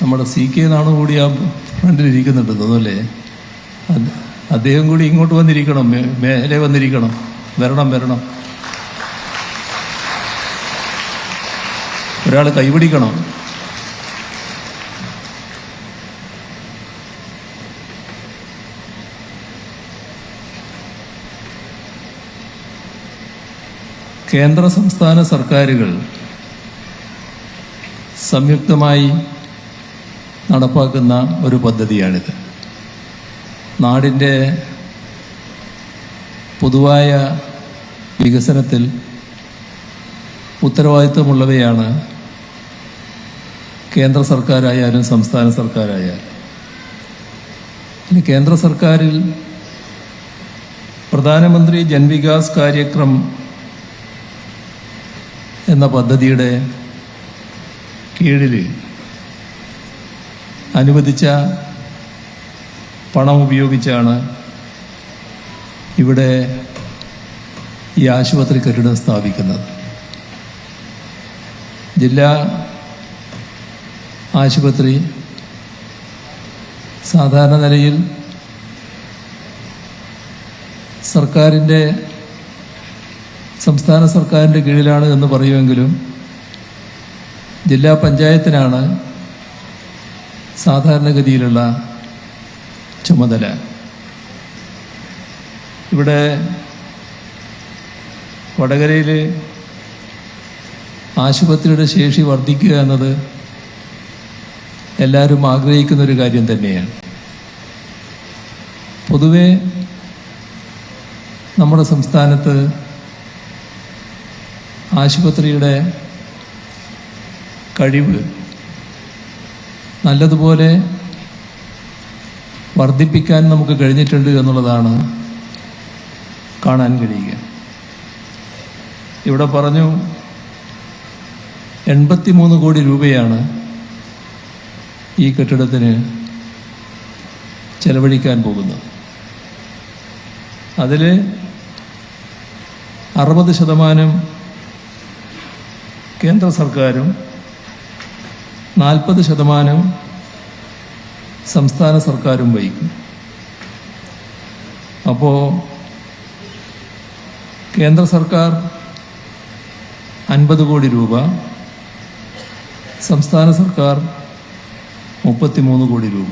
നമ്മുടെ CK നാണു കൂടി ആ ഫ്രണ്ടിലിരിക്കുന്നുണ്ട് തോന്നുന്നല്ലേ? അദ്ദേഹം കൂടി ഇങ്ങോട്ട് വന്നിരിക്കണം, മേലെ വന്നിരിക്കണം. വരണം. ഒരാൾ കൈപിടിക്കണം. കേന്ദ്ര സംസ്ഥാന സർക്കാരുകൾ സംയുക്തമായി നടപ്പാക്കുന്ന ഒരു പദ്ധതിയാണിത്. നാടിൻ്റെ പൊതുവായ വികസനത്തിൽ ഉത്തരവാദിത്വമുള്ളവയാണ് കേന്ദ്ര സർക്കാരായാലും സംസ്ഥാന സർക്കാരായാലും. ഇനി കേന്ദ്ര സർക്കാരിൽ പ്രധാനമന്ത്രി ജൻവികാസ് കാര്യക്രം എന്ന പദ്ധതിയുടെ കീഴിൽ അനുവദിച്ച പണം ഉപയോഗിച്ചാണ് ഇവിടെ ഈ ആശുപത്രി കെട്ടിടം സ്ഥാപിക്കുന്നത്. ജില്ലാ ആശുപത്രി സാധാരണ നിലയിൽ സർക്കാരിൻ്റെ സംസ്ഥാന സർക്കാരിൻ്റെ കീഴിലാണ് എന്ന് പറയുമെങ്കിലും ജില്ലാ പഞ്ചായത്തിനാണ് സാധാരണഗതിയിലുള്ള ചുമതല. ഇവിടെ വടകരയിൽ ആശുപത്രിയുടെ ശേഷി വർദ്ധിക്കുക എന്നത് എല്ലാവരും ആഗ്രഹിക്കുന്നൊരു കാര്യം തന്നെയാണ്. പൊതുവെ നമ്മുടെ സംസ്ഥാനത്ത് ആശുപത്രിയുടെ കഴിവ് നല്ലതുപോലെ വർദ്ധിപ്പിക്കാൻ നമുക്ക് കഴിഞ്ഞിട്ടുണ്ട് എന്നുള്ളതാണ് കാണാൻ കഴിയുക. ഇവിടെ പറഞ്ഞു 83 കോടി രൂപയാണ് ഈ കെട്ടിടത്തിന് ചെലവഴിക്കാൻ പോകുന്നത്. അതിൽ 60% കേന്ദ്ര സർക്കാരും 40% സംസ്ഥാന സർക്കാരും വഹിക്കും. അപ്പോൾ കേന്ദ്ര സർക്കാർ 50 കോടി രൂപ, സംസ്ഥാന സർക്കാർ 33 കോടി രൂപ.